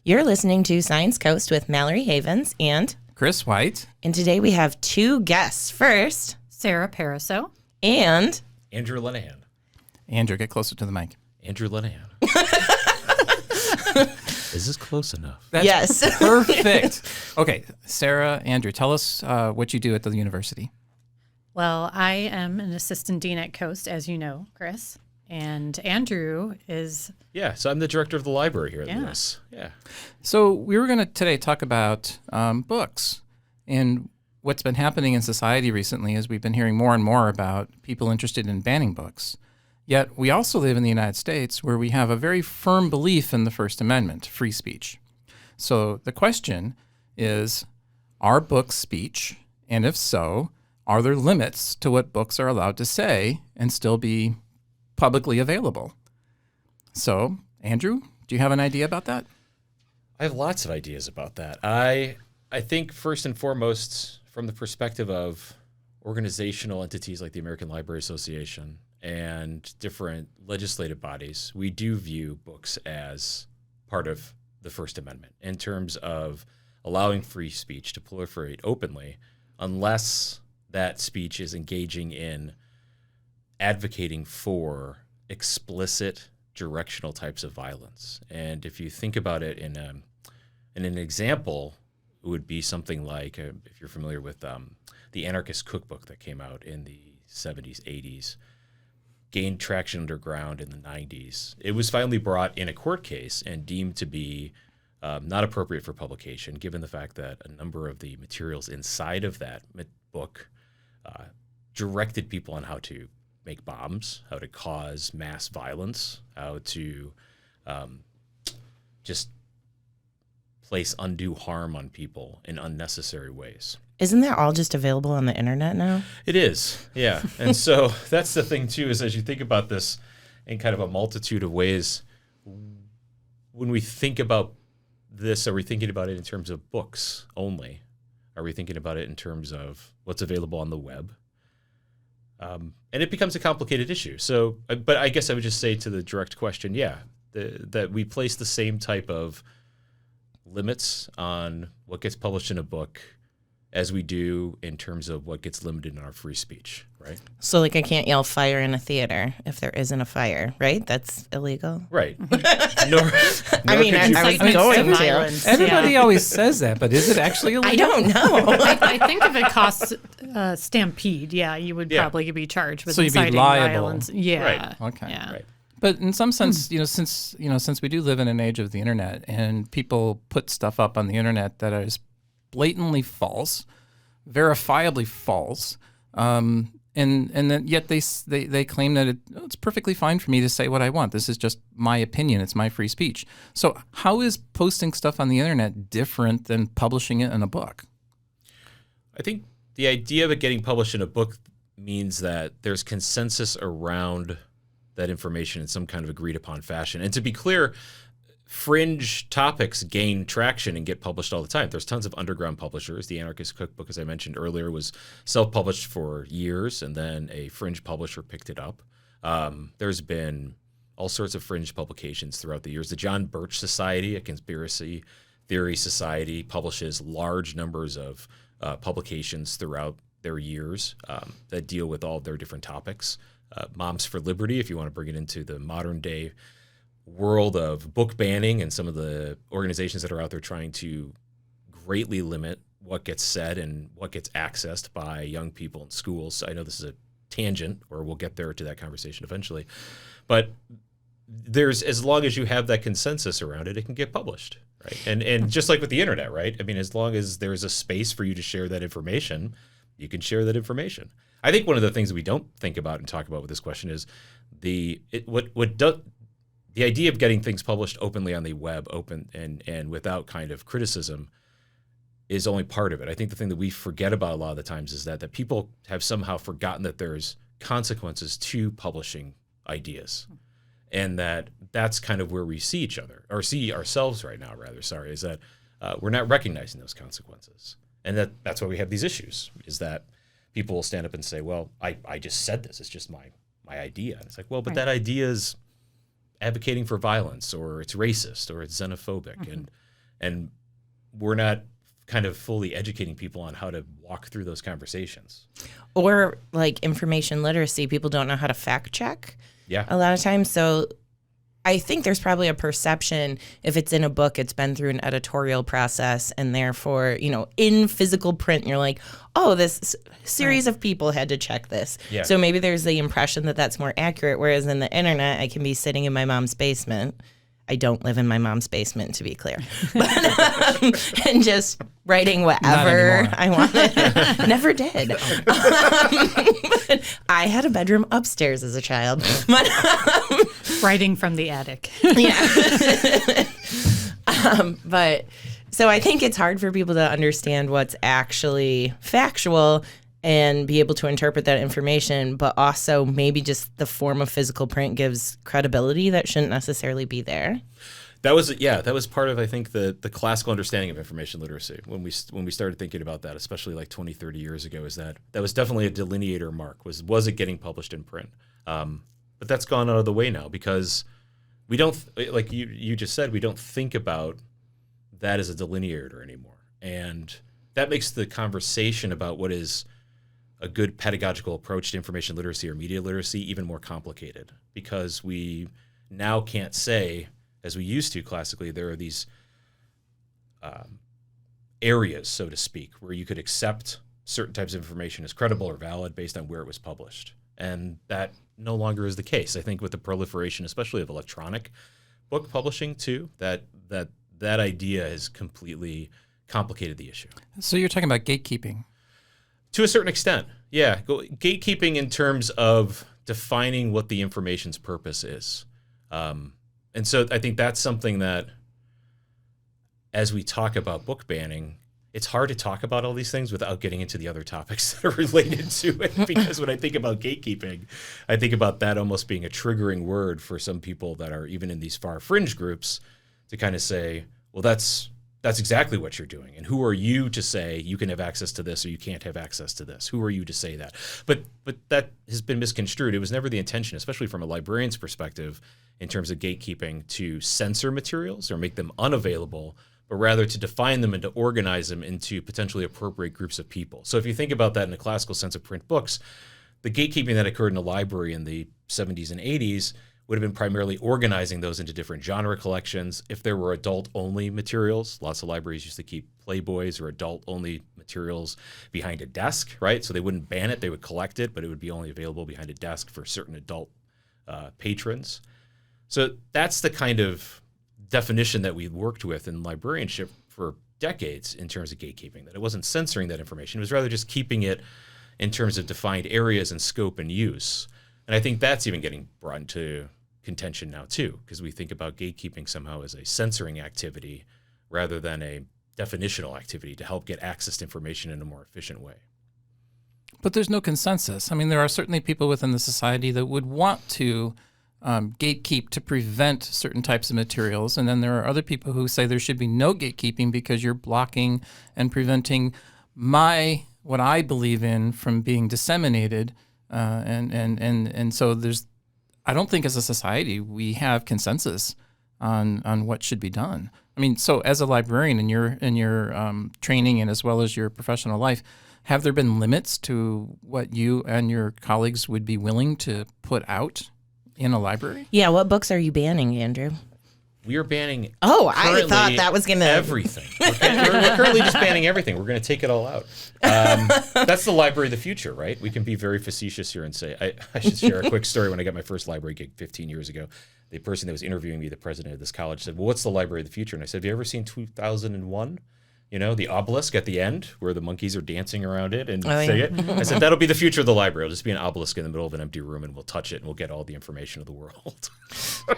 You're listening to Science Coast with Mallory Havens and Chris White. And today we have two guests. First, Sarah Pariseau. And Andrew Lenaghan. Andrew, get closer to the mic. Andrew Lenaghan. Is this close enough? That's yes. Perfect. Okay, Sarah, Andrew, tell us what you do at the university. Well, I am an assistant dean at Coast, as you know, Chris. And Andrew is... Yeah, so I'm the director of the library here at Yeah. Lewis. Yeah. So we were going to today talk about books. And what's been happening in society recently is we've been hearing more and more about people interested in banning books. Yet we also live in the United States where we have a very firm belief in the First Amendment, free speech. So the question is, are books speech? And if so, are there limits to what books are allowed to say and still be publicly available? So, Andrew, do you have an idea about that? I have lots of ideas about that. I think first and foremost, from the perspective of organizational entities like the American Library Association and different legislative bodies, we do view books as part of the First Amendment in terms of allowing free speech to proliferate openly unless that speech is engaging in advocating for explicit directional types of violence. And if you think about it in an example, it would be something like, if you're familiar with the Anarchist Cookbook that came out in the 70s, 80s, gained traction underground in the 90s. It was finally brought in a court case and deemed to be not appropriate for publication, given the fact that a number of the materials inside of that book directed people on how to make bombs, how to cause mass violence, how to just place undue harm on people in unnecessary ways. Isn't that all just available on the internet now? It is, yeah. And so that's the thing, too, is as you think about this in kind of a multitude of ways, when we think about this, are we thinking about it in terms of books only? Are we thinking about it in terms of what's available on the web? And it becomes a complicated issue. So, but I guess I would just say to the direct question, yeah, that we place the same type of limits on what gets published in a book as we do in terms of what gets limited in our free speech, right? So, like, I can't yell fire in a theater if there isn't a fire, right? That's illegal. Right. I mean, I was going to. Everybody always says that, but is it actually illegal? I don't know. I think if it costs stampede, you would probably be charged with So you'd be inciting liable. violence. Yeah. Right. Okay. Yeah. Right. But in some sense, since we do live in an age of the internet and people put stuff up on the internet that is blatantly false, verifiably false, and then yet they claim that it's perfectly fine for me to say what I want. This is just my opinion. It's my free speech. So how is posting stuff on the internet different than publishing it in a book? I think the idea of it getting published in a book means that there's consensus around that information in some kind of agreed upon fashion. And to be clear, fringe topics gain traction and get published all the time. There's tons of underground publishers. The Anarchist Cookbook, as I mentioned earlier, was self-published for years, and then a fringe publisher picked it up. There's been all sorts of fringe publications throughout the years. The John Birch Society, a conspiracy theory society, publishes large numbers of publications throughout their years that deal with all of their different topics. Moms for Liberty, if you want to bring it into the modern day world of book banning and some of the organizations that are out there trying to greatly limit what gets said and what gets accessed by young people in schools. I know this is a tangent, or we'll get there to that conversation eventually. But as long as you have that consensus around it, it can get published, right? And just like with the internet, right? I mean, as long as there's a space for you to share that information, you can share that information. I think one of the things we don't think about and talk about with this question is the idea of getting things published openly on the web, open and without kind of criticism, is only part of it. I think the thing that we forget about a lot of the times is that people have somehow forgotten that there's consequences to publishing ideas, and that's kind of where we see each other, or see ourselves right now, rather, is that we're not recognizing those consequences. And that's why we have these issues, is that people will stand up and say, well, I just said this. It's just my idea. And it's like, well, but that idea is advocating for violence, or it's racist, or it's xenophobic. Mm-hmm. And we're not kind of fully educating people on how to walk through those conversations. Or like information literacy, people don't know how to fact check Yeah. a lot of times. So I think there's probably a perception if it's in a book, it's been through an editorial process, and therefore, in physical print, you're like, oh, this series of people had to check this. Yeah. So maybe there's the impression that that's more accurate, whereas in the internet, I can be sitting in my mom's basement. I don't live in my mom's basement, to be clear, and just writing whatever I wanted. Never did. I had a bedroom upstairs as a child. But, Writing from the attic. yeah. But so I think it's hard for people to understand what's actually factual and be able to interpret that information, but also maybe just the form of physical print gives credibility that shouldn't necessarily be there. That was part of, I think, the classical understanding of information literacy when we started thinking about that, especially like 20, 30 years ago, is that was definitely a delineator mark. Was it getting published in print? But that's gone out of the way now because we don't, like you just said, we don't think about that as a delineator anymore. And that makes the conversation about what is a good pedagogical approach to information literacy or media literacy even more complicated, because we now can't say, as we used to classically, there are these areas, so to speak, where you could accept certain types of information as credible or valid based on where it was published. And that no longer is the case. I think with the proliferation, especially of electronic book publishing too, that idea has completely complicated the issue. So you're talking about gatekeeping. To a certain extent, yeah. Gatekeeping in terms of defining what the information's purpose is. And so I think that's something that, as we talk about book banning, it's hard to talk about all these things without getting into the other topics that are related to it. Because when I think about gatekeeping, I think about that almost being a triggering word for some people that are even in these far fringe groups to kind of say, well, that's exactly what you're doing. And who are you to say you can have access to this or you can't have access to this? Who are you to say that? But that has been misconstrued. It was never the intention, especially from a librarian's perspective, in terms of gatekeeping, to censor materials or make them unavailable, but rather to define them and to organize them into potentially appropriate groups of people. So if you think about that in a classical sense of print books, the gatekeeping that occurred in a library in the 70s and 80s would have been primarily organizing those into different genre collections. If there were adult-only materials, lots of libraries used to keep Playboys or adult-only materials behind a desk, right? So they wouldn't ban it, they would collect it, but it would be only available behind a desk for certain adult patrons. So that's the kind of definition that we worked with in librarianship for decades in terms of gatekeeping, that it wasn't censoring that information, it was rather just keeping it in terms of defined areas and scope and use. And I think that's even getting brought into contention now too, because we think about gatekeeping somehow as a censoring activity rather than a definitional activity to help get access to information in a more efficient way. But there's no consensus. I mean, there are certainly people within the society that would want to gatekeep to prevent certain types of materials. And then there are other people who say there should be no gatekeeping because you're blocking and preventing what I believe in from being disseminated. And so I don't think as a society we have consensus on what should be done. I mean, so as a librarian in your training and as well as your professional life, have there been limits to what you and your colleagues would be willing to put out in a library? Yeah, what books are you banning, Andrew? We are banning. Oh, I thought that was going to everything. We're currently just banning everything. We're going to take it all out. That's the library of the future, right? We can be very facetious here and say, I should share a quick story. When I got my first library gig 15 years ago, the person that was interviewing me, the president of this college, said, well, what's the library of the future? And I said, have you ever seen 2001? You know, the obelisk at the end where the monkeys are dancing around it and sing it. I said, that'll be the future of the library. It'll just be an obelisk in the middle of an empty room and we'll touch it and we'll get all the information of the world.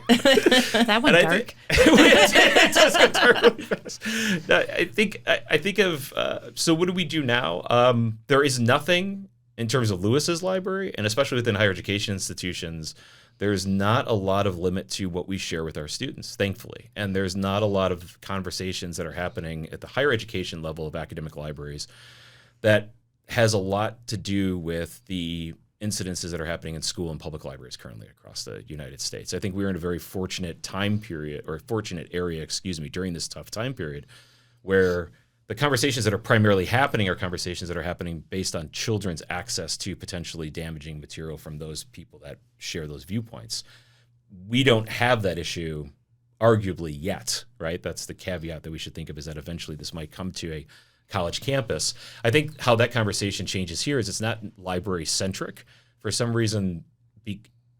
That went dark. It does go dark really fast. I think of, so what do we do now? There is nothing in terms of Lewis's library, and especially within higher education institutions, there's not a lot of limit to what we share with our students, thankfully. And there's not a lot of conversations that are happening at the higher education level of academic libraries that has a lot to do with the incidences that are happening in school and public libraries currently across the United States. I think we're in a very fortunate time period, or fortunate area, during this tough time period, where the conversations that are primarily happening are conversations that are happening based on children's access to potentially damaging material from those people that share those viewpoints. We don't have that issue, arguably, yet, right? That's the caveat that we should think of, is that eventually this might come to a college campus. I think how that conversation changes here is it's not library centric. For some reason,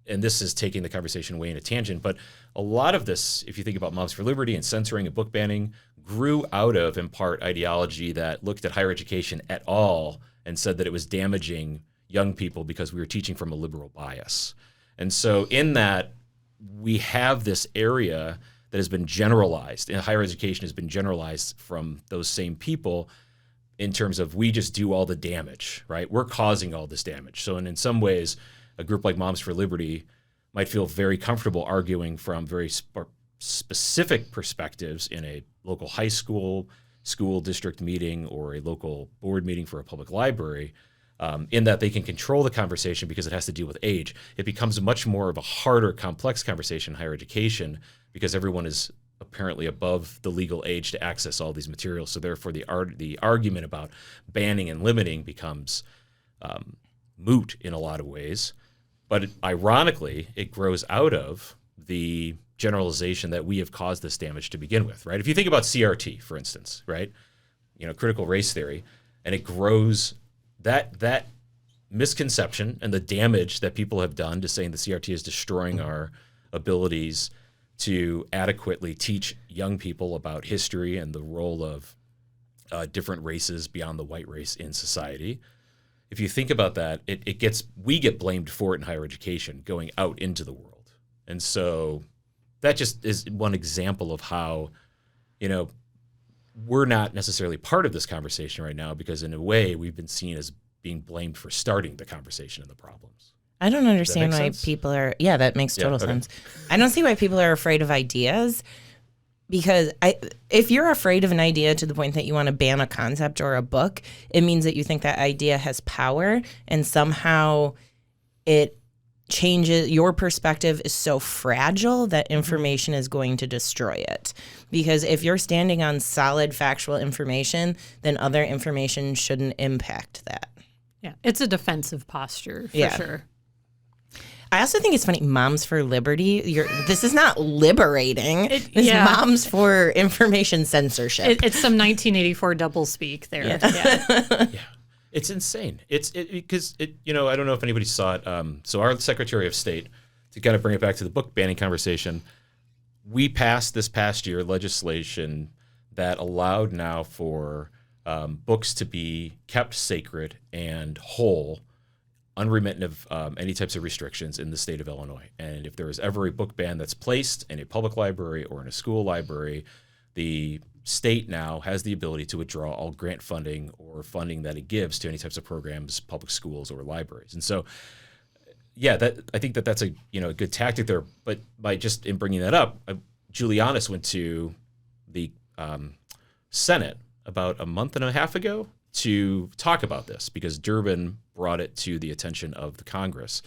and this is taking the conversation way in a tangent, but a lot of this, if you think about Moms for Liberty and censoring and book banning, grew out of, in part, ideology that looked at higher education at all and said that it was damaging young people because we were teaching from a liberal bias. And so in that, we have this area that has been generalized, and higher education has been generalized from those same people in terms of we just do all the damage, right? We're causing all this damage. So in some ways, a group like Moms for Liberty might feel very comfortable arguing from very specific perspectives in a local high school, school district meeting, or a local board meeting for a public library, in that they can control the conversation because it has to deal with age. It becomes much more of a harder, complex conversation in higher education because everyone is apparently above the legal age to access all these materials. So therefore, the argument about banning and limiting becomes moot in a lot of ways. But ironically, it grows out of the generalization that we have caused this damage to begin with, right? If you think about CRT, for instance, right? Critical race theory, and it grows that misconception and the damage that people have done to saying the CRT is destroying our abilities to adequately teach young people about history and the role of different races beyond the white race in society. If you think about that, we get blamed for it in higher education going out into the world. And so that just is one example of how, we're not necessarily part of this conversation right now because in a way we've been seen as being blamed for starting the conversation and the problems. I don't understand why sense? people are, that makes total okay. sense. I don't see why people are afraid of ideas, because if you're afraid of an idea to the point that you want to ban a concept or a book, it means that you think that idea has power and somehow it changes, your perspective is so fragile that information is going to destroy it. Because if you're standing on solid factual information, then other information shouldn't impact that. Yeah, it's a defensive posture for sure. I also think it's funny, Moms for Liberty. This is not liberating. This is Moms for information censorship. It's some 1984 doublespeak there. Yeah. Yeah. It's insane. Because I don't know if anybody saw it. So our Secretary of State, to kind of bring it back to the book banning conversation, we passed this past year legislation that allowed now for books to be kept sacred and whole, unremittent of any types of restrictions in the state of Illinois. And if there is ever a book ban that's placed in a public library or in a school library, the state now has the ability to withdraw all grant funding or funding that it gives to any types of programs, public schools or libraries. And so, I think that's a good tactic there. But by just in bringing that up, Julianis went to the Senate about a month and a half ago to talk about this because Durbin brought it to the attention of the Congress.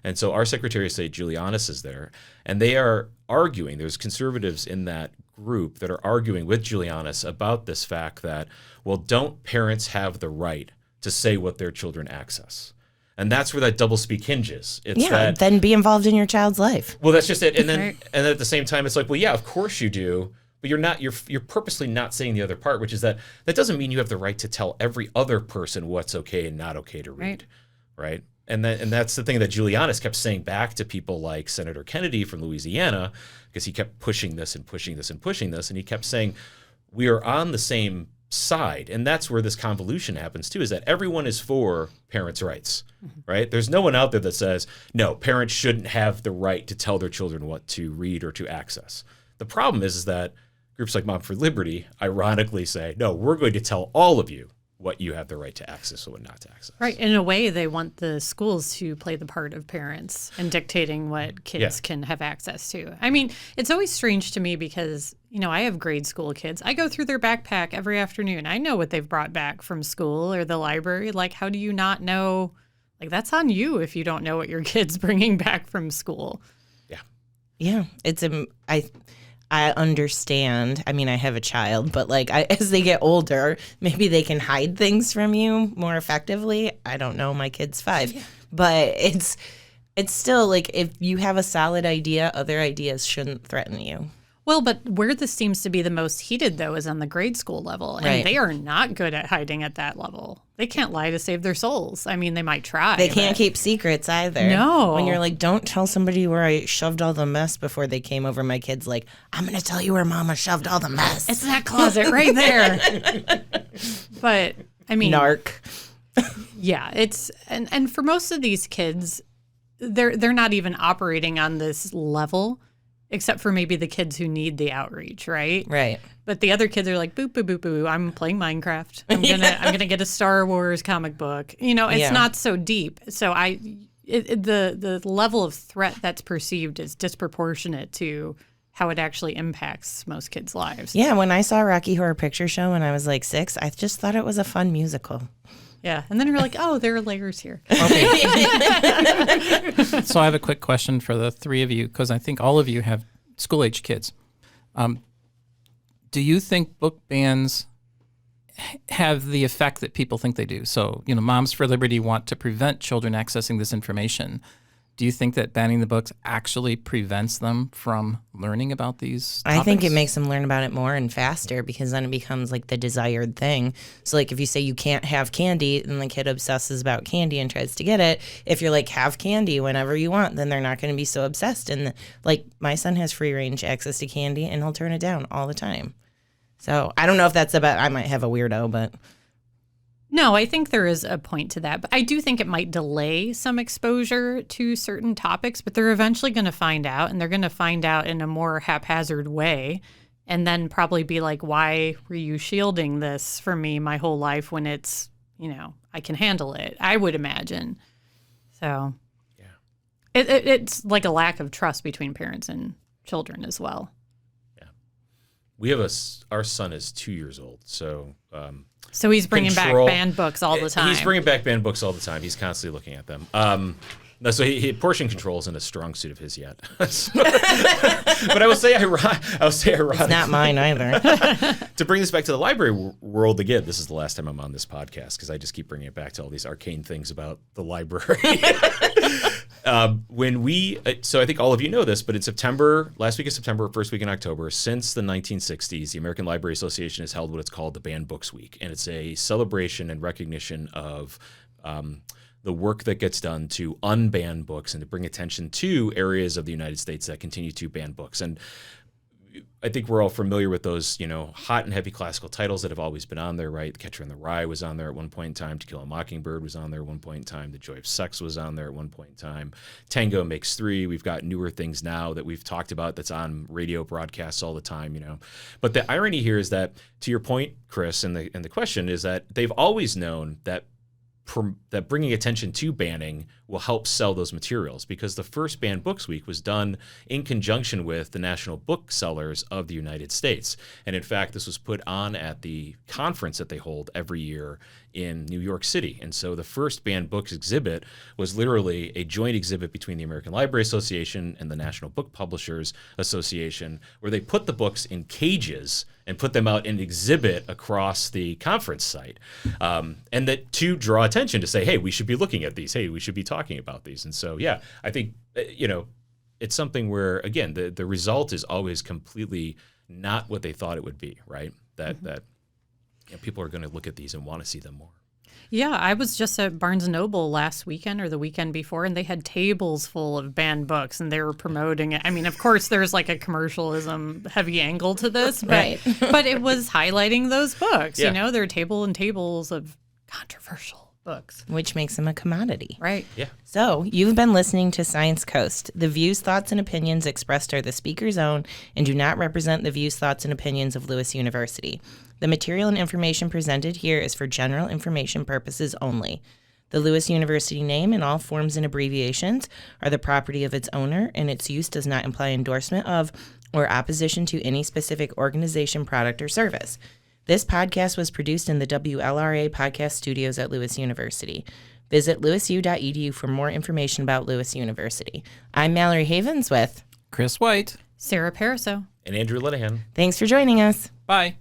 And so our Secretary of State, Julianis, is there, and they are arguing, there's conservatives in that group that are arguing with Julianis about this fact that, well, don't parents have the right to say what their children access? And that's where that doublespeak hinges. It's then be involved in your child's life. Well, that's just it. And then and at the same time, it's like, well, yeah, of course you do. But you're purposely not saying the other part, which is that doesn't mean you have the right to tell every other person what's okay and not okay to read, right? And that's the thing that Julianis kept saying back to people like Senator Kennedy from Louisiana, because he kept pushing this and pushing this and pushing this, and he kept saying, we are on the same side. And that's where this convolution happens too, is that everyone is for parents' rights, right? There's no one out there that says, no, parents shouldn't have the right to tell their children what to read or to access. The problem is that groups like Mom for Liberty ironically say, no, we're going to tell all of you what you have the right to access or not to access. Right. In a way, they want the schools to play the part of parents in dictating what kids can have access to. I mean, it's always strange to me because, I have grade school kids. I go through their backpack every afternoon. I know what they've brought back from school or the library. Like, how do you not know Like, that's on you if you don't know what your kid's bringing back from school. Yeah, it's I understand. I mean, I have a child, but like as they get older, maybe they can hide things from you more effectively. I don't know. My kid's 5, but it's still like if you have a solid idea, other ideas shouldn't threaten you. Well, but where this seems to be the most heated, though, is on the grade school level. And Right. they are not good at hiding at that level. They can't lie to save their souls. I mean, they might try. They can't but- keep secrets either. No. When you're like, don't tell somebody where I shoved all the mess before they came over. My kid's like, I'm going to tell you where Mama shoved all the mess. It's that closet right there. But, I mean, Narc. yeah, it's and for most of these kids, they're not even operating on this level, except for maybe the kids who need the outreach, right? Right. But the other kids are like, boop, boop, boop, boop. I'm playing Minecraft. I'm gonna get a Star Wars comic book. You know, it's Yeah. not so deep. So the level of threat that's perceived is disproportionate to how it actually impacts most kids' lives. Yeah, when I saw Rocky Horror Picture Show when I was like 6, I just thought it was a fun musical. Yeah. And then you're like, oh, there are layers here. So I have a quick question for the three of you, because I think all of you have school-age kids. Do you think book bans have the effect that people think they do? So, you know, Moms for Liberty want to prevent children accessing this information. Do you think that banning the books actually prevents them from learning about these topics? I think it makes them learn about it more and faster because then it becomes like the desired thing. So like if you say you can't have candy, then the kid obsesses about candy and tries to get it. If you're like, have candy whenever you want, then they're not going to be so obsessed. And like my son has free range access to candy and he'll turn it down all the time. So I don't know if that's about, I might have a weirdo, but. No, I think there is a point to that. But I do think it might delay some exposure to certain topics, but they're eventually going to find out, and they're going to find out in a more haphazard way, and then probably be like, why were you shielding this from me my whole life when it's, you know, I can handle it, I would imagine. So yeah, it's like a lack of trust between parents and children as well. Yeah. We have our son is 2 years old, so so he's bringing back banned books all the time. He's bringing back banned books all the time. He's constantly looking at them. No, so he portion control isn't a strong suit of his yet. But I will say ironic. It's not mine either. To bring this back to the library world again, this is the last time I'm on this podcast because I just keep bringing it back to all these arcane things about the library. So I think all of you know this, but in September, last week of September, first week in October, since the 1960s, the American Library Association has held what it's called the Banned Books Week. And it's a celebration and recognition of the work that gets done to unban books and to bring attention to areas of the United States that continue to ban books. And I think we're all familiar with those, you know, hot and heavy classical titles that have always been on there, right? Catcher in the Rye was on there at one point in time. To Kill a Mockingbird was on there at one point in time. The Joy of Sex was on there at one point in time. Tango Makes Three. We've got newer things now that we've talked about that's on radio broadcasts all the time, you know. But the irony here is that, to your point, Chris, and the question is that they've always known that bringing attention to banning will help sell those materials, because the first Banned Books Week was done in conjunction with the National Booksellers of the United States. And in fact, this was put on at the conference that they hold every year in New York City. And so the first Banned Books exhibit was literally a joint exhibit between the American Library Association and the National Book Publishers Association, where they put the books in cages and put them out in exhibit across the conference site. And that to draw attention to say, hey, we should be looking at these. Hey, we should be talking about these. And so, yeah, I think, you know, it's something where, again, the result is always completely not what they thought it would be, right? That you know, people are going to look at these and want to see them more. Yeah, I was just at Barnes & Noble last weekend or the weekend before, and they had tables full of banned books, and they were promoting it. I mean, of course, there's like a commercialism heavy angle to this, but, Right. but it was highlighting those books. Yeah. You know, there are tables of controversial books. Which makes them a commodity. Right. Yeah. So, you've been listening to Science Coast. The views, thoughts, and opinions expressed are the speaker's own and do not represent the views, thoughts, and opinions of Lewis University. The material and information presented here is for general information purposes only. The Lewis University name and all forms and abbreviations are the property of its owner, and its use does not imply endorsement of or opposition to any specific organization, product, or service. This podcast was produced in the WLRA podcast studios at Lewis University. Visit lewisu.edu for more information about Lewis University. I'm Mallory Havens with Chris White. Sarah Pariseau. And Andrew Lenaghan. Thanks for joining us. Bye.